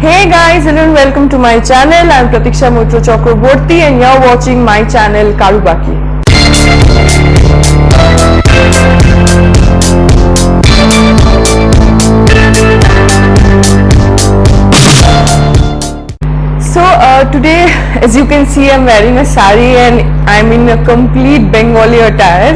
Hey guys, hello and welcome to my channel. I'm Pratiksha Moitra Chakraborty and you're watching my channel Karubaki. So today, as you can see, I'm wearing a sari and I'm in a complete Bengali attire.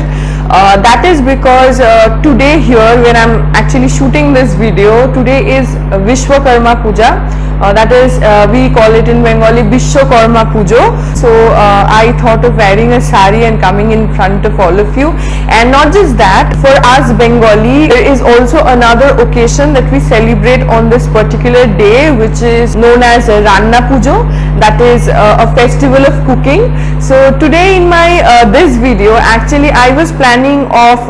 That is because today here, when I'm actually shooting this video, today is Vishwakarma Puja. That is, we call it in Bengali Vishwakarma Pujo. So I thought of wearing a sari and coming in front of all of you. And not just that, for us Bengali, there is also another occasion that we celebrate on this particular day, which is known as Ranna Pujo. That is a festival of cooking. So today in my this video, actually I was planning of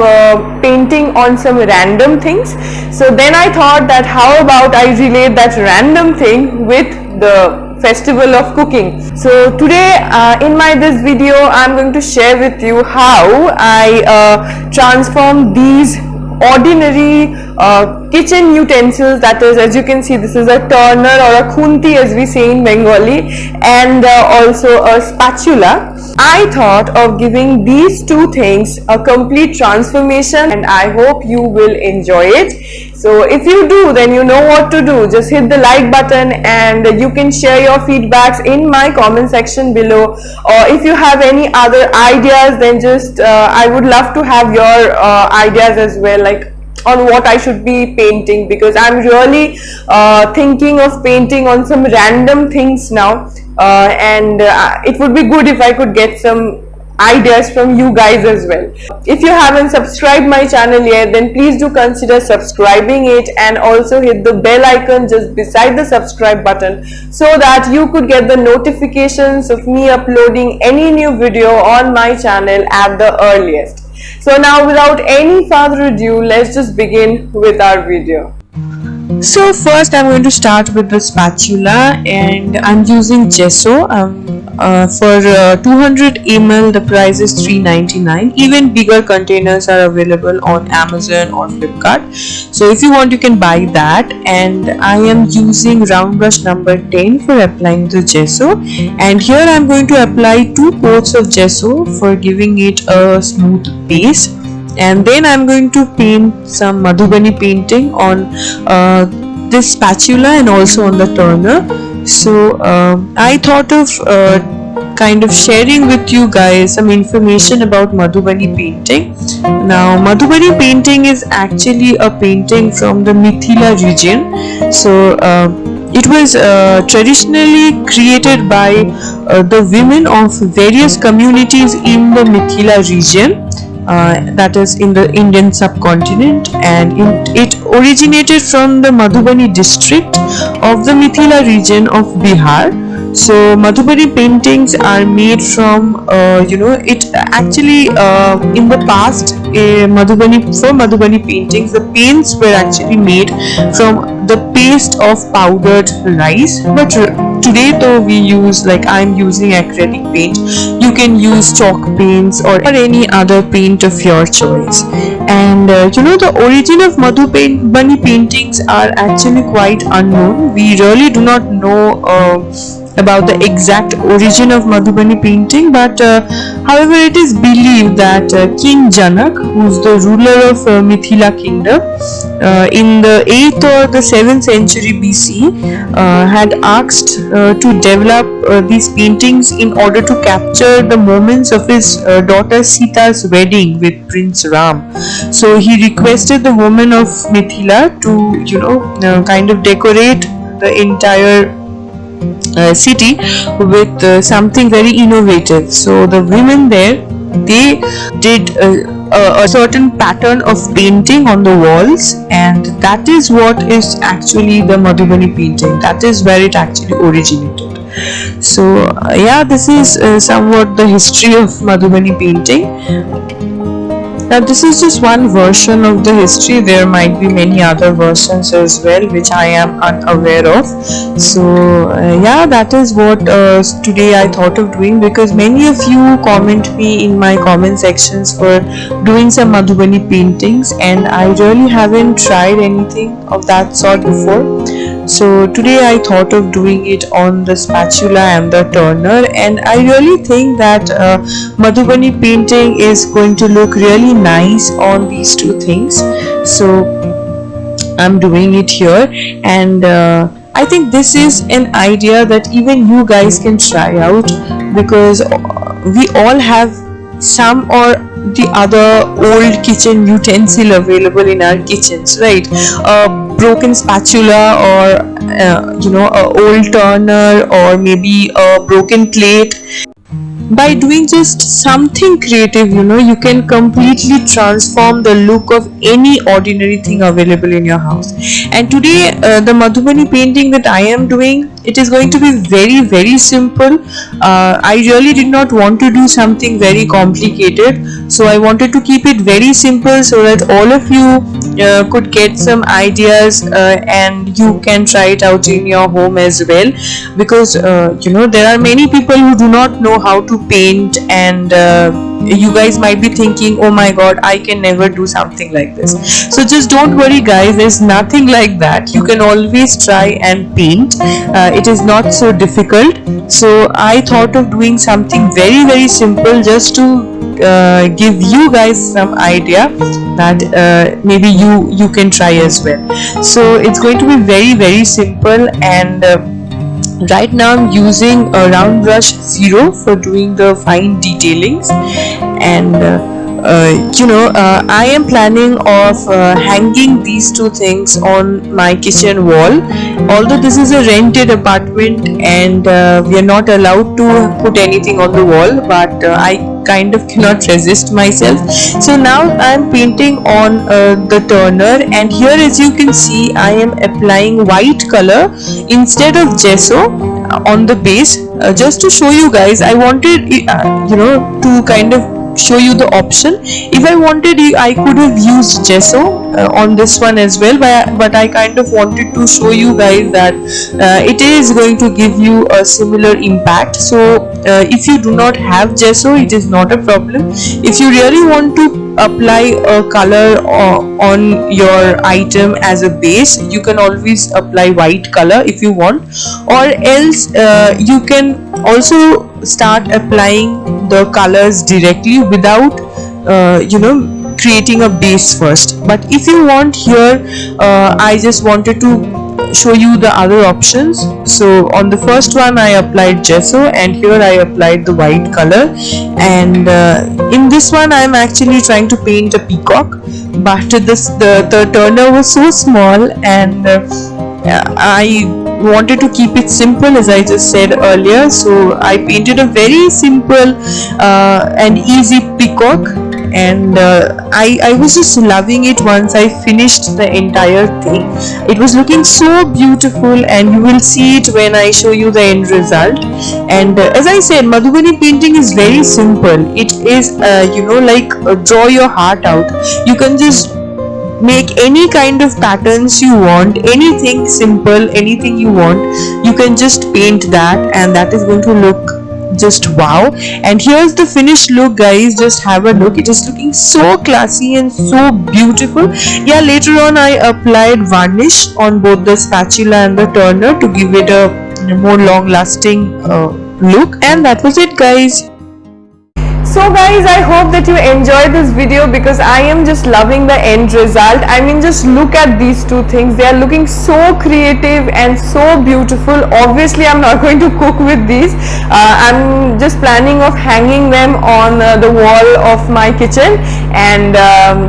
painting on some random things. So then I thought that how about I relate that random thing with the festival of cooking. So today in my this video I'm going to share with you how I transform these ordinary kitchen utensils, that is, as you can see, this is a turner or a khunti as we say in Bengali, and also a spatula. I thought of giving these two things a complete transformation and I hope you will enjoy it. So if you do, then you know what to do. Just hit the like button and you can share your feedbacks in my comment section below, or if you have any other ideas, then just I would love to have your ideas as well, like on what I should be painting, because I'm really thinking of painting on some random things now, and it would be good if I could get some ideas from you guys as well. If you haven't subscribed my channel yet, then please do consider subscribing it and also hit the bell icon just beside the subscribe button so that you could get the notifications of me uploading any new video on my channel at the earliest. So now, without any further ado, let's just begin with our video. So first I'm going to start with the spatula, and I'm using gesso. For 200 ml the price is $3.99. Even bigger containers are available on Amazon or Flipkart, so if you want you can buy that. And I am using round brush number 10 for applying the gesso, and here I'm going to apply 2 coats of gesso for giving it a smooth base. And then I'm going to paint some Madhubani painting on this spatula and also on the turner. So I thought of kind of sharing with you guys some information about Madhubani painting. Now Madhubani painting is actually a painting from the Mithila region. So it was traditionally created by the women of various communities in the Mithila region. That is in the Indian subcontinent, and it originated from the Madhubani district of the Mithila region of Bihar. So Madhubani paintings are made from it actually in the past for Madhubani paintings the paints were actually made from the paste of powdered rice, but today though we use, like I'm using acrylic paint, you can use chalk paints or any other paint of your choice. And the origin of Madhubani paintings are actually quite unknown. We really do not know about the exact origin of Madhubani painting, but however it is believed that King Janak, who is the ruler of Mithila kingdom, in the 8th or the 7th century BC had asked to develop these paintings in order to capture the moments of his daughter Sita's wedding with Prince Ram. So he requested the women of Mithila to kind of decorate the entire city with something very innovative. So the women there, they did a certain pattern of painting on the walls, and that is what is actually the Madhubani painting. That is where it actually originated. So yeah, this is somewhat the history of Madhubani painting. Now this is just one version of the history. There might be many other versions as well which I am unaware of. So yeah, that is what today I thought of doing, because many of you comment me in my comment sections for doing some Madhubani paintings, and I really haven't tried anything of that sort before. So today I thought of doing it on the spatula and the turner, and I really think that Madhubani painting is going to look really nice on these two things. So I'm doing it here, and I think this is an idea that even you guys can try out, because we all have some or the other old kitchen utensil available in our kitchens, right? A broken spatula, or a old turner, or maybe a broken plate. By doing just something creative, you can completely transform the look of any ordinary thing available in your house. And today the Madhubani painting that I am doing, it is going to be very, very simple. I really did not want to do something very complicated, so I wanted to keep it very simple so that all of you could get some ideas, and you can try it out in your home as well, because there are many people who do not know how to paint, and you guys might be thinking, oh my god, I can never do something like this. So just don't worry guys, there's nothing like that. You can always try and paint. It is not so difficult. So I thought of doing something very, very simple, just to give you guys some idea that maybe you can try as well. So it's going to be very, very simple, and right now I'm using a round brush 0 for doing the fine detailings, and I am planning of hanging these two things on my kitchen wall. Although this is a rented apartment and we are not allowed to put anything on the wall, but I kind of cannot resist myself. So now I am painting on the turner, and here as you can see I am applying white color instead of gesso on the base, just to show you guys. I wanted to kind of show you the option. If I wanted, I could have used gesso on this one as well, but I kind of wanted to show you guys that it is going to give you a similar impact. So if you do not have gesso, it is not a problem. If you really want to apply a color on your item as a base, you can always apply white color if you want, or else you can also start applying the colors directly without creating a base first. But if you want, here I just wanted to show you the other options. So on the first one I applied gesso, and here I applied the white color, and in this one I am actually trying to paint a peacock, but the turner was so small, and I wanted to keep it simple, as I just said earlier. So I painted a very simple and easy peacock, and I was just loving it once I finished the entire thing. It was looking so beautiful, and you will see it when I show you the end result. And as I said, Madhubani painting is very simple. It is draw your heart out. You can just make any kind of patterns you want, anything simple, anything you want, you can just paint that, and that is going to look just wow. And here's the finished look guys, just have a look. It is looking so classy and so beautiful. Yeah, later on I applied varnish on both the spatula and the turner to give it a more long lasting look, and that was it guys. So guys, I hope that you enjoyed this video, because I am just loving the end result. I mean, just look at these two things. They are looking so creative and so beautiful. Obviously, I'm not going to cook with these. I'm just planning of hanging them on the wall of my kitchen, and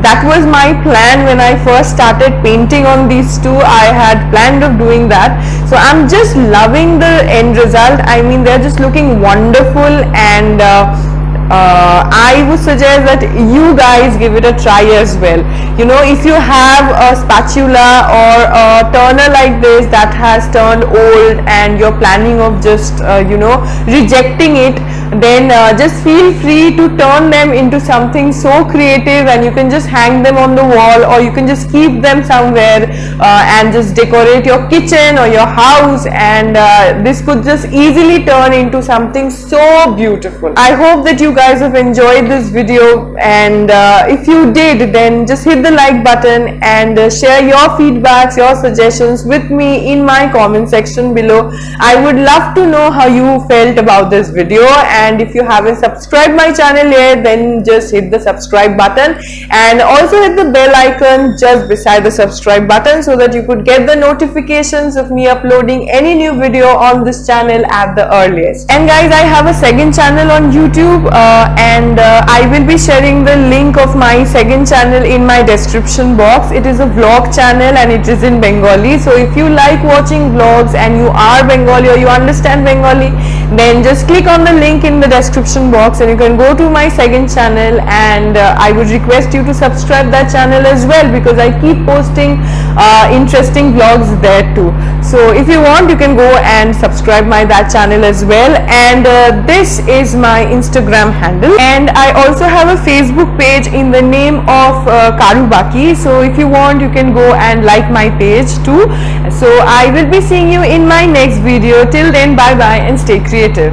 that was my plan when I first started painting on these two. I had planned of doing that. So I'm just loving the end result. I mean, they're just looking wonderful, and I would suggest that you guys give it a try as well. If you have a spatula or a turner like this that has turned old, and you're planning of just rejecting it, then just feel free to turn them into something so creative, and you can just hang them on the wall, or you can just keep them somewhere and just decorate your kitchen or your house, and this could just easily turn into something so beautiful. I hope that you guys have enjoyed this video, and if you did, then just hit the like button and share your feedbacks, your suggestions with me in my comment section below. I would love to know how you felt about this video, and if you haven't subscribed my channel yet, then just hit the subscribe button and also hit the bell icon just beside the subscribe button so that you could get the notifications of me uploading any new video on this channel at the earliest. And guys, I have a second channel on YouTube, and I will be sharing the link of my second channel in my description box. It is a vlog channel and it is in Bengali, so if you like watching vlogs and you are Bengali or you understand Bengali, then just click on the link in the description box and you can go to my second channel, and I would request you to subscribe that channel as well, because I keep posting interesting vlogs there too. So if you want, you can go and subscribe my that channel as well. And this is my Instagram handle, and I also have a Facebook page in the name of Karubaki. So if you want, you can go and like my page too. So I will be seeing you in my next video. Till then, bye bye and stay creative.